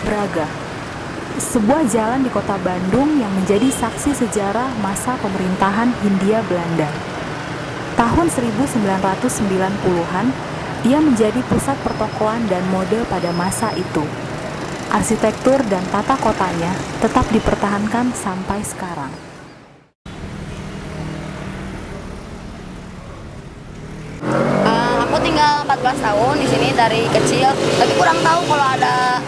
Braga, sebuah jalan di kota Bandung yang menjadi saksi sejarah masa pemerintahan Hindia Belanda. Tahun 1990-an, ia menjadi pusat pertokoan dan mode pada masa itu. Arsitektur dan tata kotanya tetap dipertahankan sampai sekarang. Aku tinggal 14 tahun di sini dari kecil, tapi kurang tahu kalau ada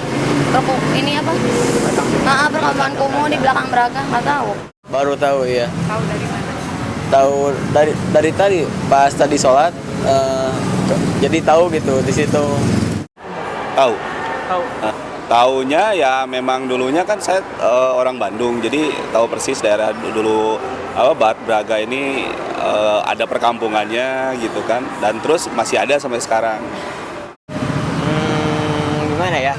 perkampungan kumuh di belakang Braga, nggak tahu. Baru tahu ya. Tahu dari mana? Tahu dari tadi pas tadi sholat, jadi tahu gitu di situ. Tahu. Tahu. Taunya ya memang dulunya kan saya orang Bandung, jadi tahu persis daerah dulu Braga ini ada perkampungannya gitu kan, dan terus masih ada sampai sekarang. Gimana ya?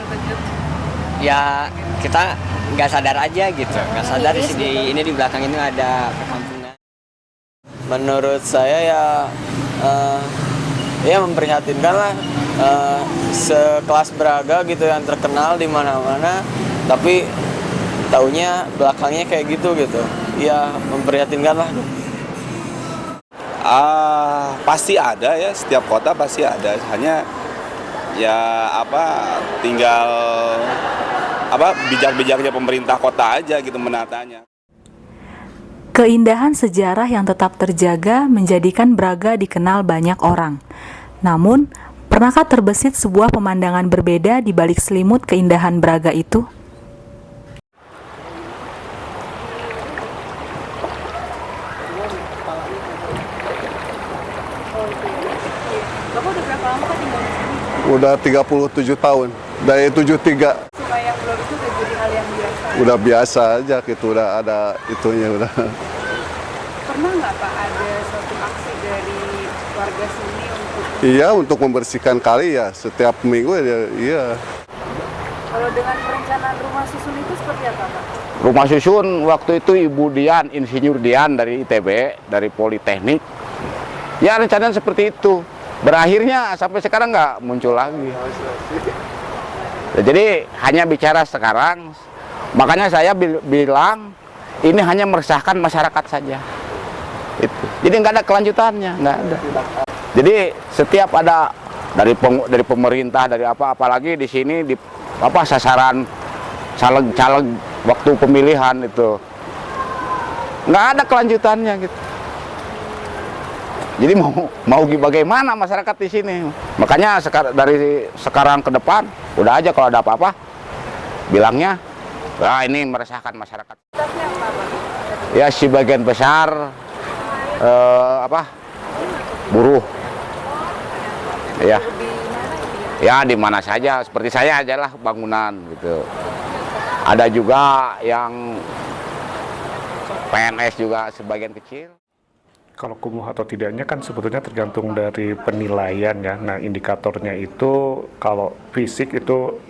Ya kita nggak sadar aja gitu, nggak sadar di belakang ini ada perkampungan. Menurut saya ya memprihatinkan lah, sekelas Braga gitu yang terkenal di mana-mana, tapi taunya belakangnya kayak gitu. Ya memprihatinkan lah. Pasti ada ya, setiap kota pasti ada, hanya ya tinggal bijak-bijaknya pemerintah kota aja gitu menatanya. Keindahan sejarah yang tetap terjaga menjadikan Braga dikenal banyak orang. Namun, pernahkah terbesit sebuah pemandangan berbeda di balik selimut keindahan Braga itu? Bapak udah berapa lama tinggal di sini? Udah 37 tahun, dari 73. Supaya yang belum itu udah jadi hal yang biasa. Udah biasa aja gitu, udah ada itunya udah. Pernah nggak Pak ada suatu aksi dari warga sini untuk... Iya, untuk membersihkan kali ya, setiap minggu ya, iya. Kalau dengan perencanaan rumah susun itu seperti apa Pak? Rumah susun waktu itu Ibu Dian, Insinyur Dian dari ITB, dari Politeknik. Ya rencananya seperti itu. Berakhirnya sampai sekarang nggak muncul lagi. Jadi hanya bicara sekarang, makanya saya bilang ini hanya meresahkan masyarakat saja. Itu. Jadi nggak ada kelanjutannya, nggak ada. Jadi setiap ada dari pemerintah, dari apalagi di sini di sasaran caleg waktu pemilihan itu nggak ada kelanjutannya gitu. Jadi mau bagaimana masyarakat di sini? Makanya dari sekarang ke depan udah aja kalau ada apa-apa bilangnya, ini meresahkan masyarakat. Ya sebagian besar buruh. Ya di mana saja, seperti saya aja lah bangunan gitu. Ada juga yang PNS juga sebagian kecil. Kalau kumuh atau tidaknya kan sebetulnya tergantung dari penilaian ya. Nah indikatornya itu kalau fisik itu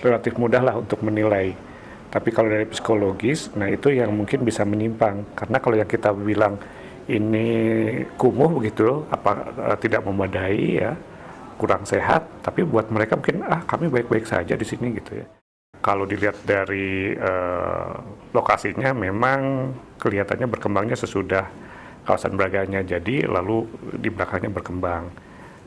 relatif mudah lah untuk menilai. Tapi kalau dari psikologis, nah itu yang mungkin bisa menyimpang. Karena kalau yang kita bilang ini kumuh begitu, tidak memadai ya, kurang sehat. Tapi buat mereka mungkin kami baik-baik saja di sini gitu ya. Kalau dilihat dari lokasinya memang kelihatannya berkembangnya sesudah kawasan Braganya jadi, lalu di belakangnya berkembang.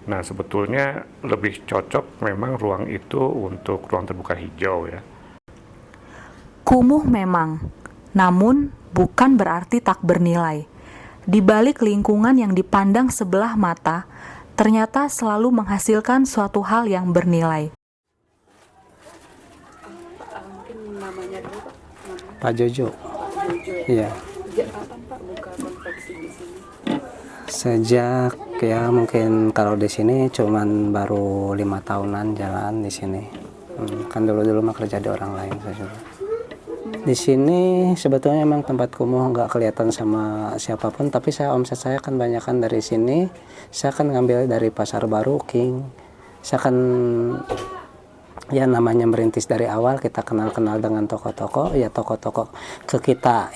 Nah sebetulnya lebih cocok memang ruang itu untuk ruang terbuka hijau ya. Kumuh memang, namun bukan berarti tak bernilai. Di balik lingkungan yang dipandang sebelah mata, ternyata selalu menghasilkan suatu hal yang bernilai. Mungkin namanya dulu Pak. Pak Jojo. Iya. Sejak kapan Pak buka konveksi di sini? Sejak ya mungkin kalau di sini cuman baru 5 tahunan jalan di sini. Kan dulu mah kerja di orang lain saya juga. Di sini sebetulnya emang tempat kumuh nggak kelihatan sama siapapun, tapi omset saya kan banyakan dari sini. Saya kan ngambil dari Pasar Baru King. Saya kan ya namanya merintis dari awal, kita kenal-kenal dengan toko-toko, ya toko-toko ke kita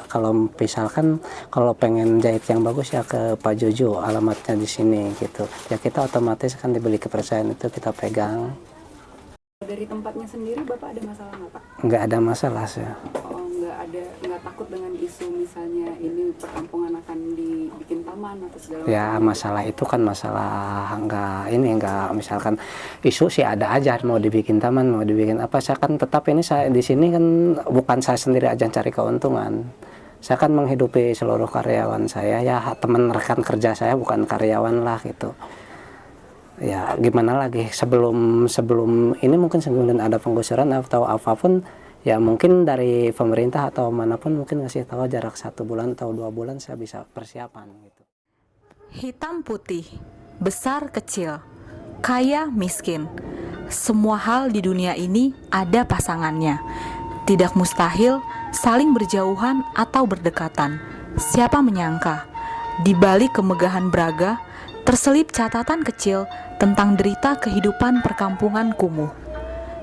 kalau misalkan kalau pengen jahit yang bagus ya ke Pak Jojo, alamatnya di sini gitu. Ya kita otomatis kan dibeli kepercayaan itu kita pegang. dari tempatnya sendiri Bapak ada masalah nggak Pak? Nggak ada masalah saya. Oh, nggak takut dengan isu misalnya ini perkampungan akan dibikin taman atau segala macam? Ya masalah itu kan masalah nggak misalkan isu sih ada aja, mau dibikin taman mau dibikin apa, saya kan tetap ini saya di sini kan bukan saya sendiri aja cari keuntungan, saya kan menghidupi seluruh karyawan saya ya, teman rekan kerja saya bukan karyawan lah gitu. Ya gimana lagi, sebelum ini mungkin sebelum ada penggusuran atau apapun ya mungkin dari pemerintah atau manapun mungkin ngasih tahu jarak 1 bulan atau 2 bulan saya bisa persiapan gitu. Hitam putih, besar kecil, kaya miskin, semua hal di dunia ini ada pasangannya. Tidak mustahil saling berjauhan atau berdekatan. Siapa menyangka di balik kemegahan Braga terselip catatan kecil tentang derita kehidupan perkampungan kumuh.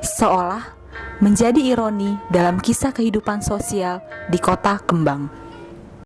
Seolah menjadi ironi dalam kisah kehidupan sosial di kota kembang.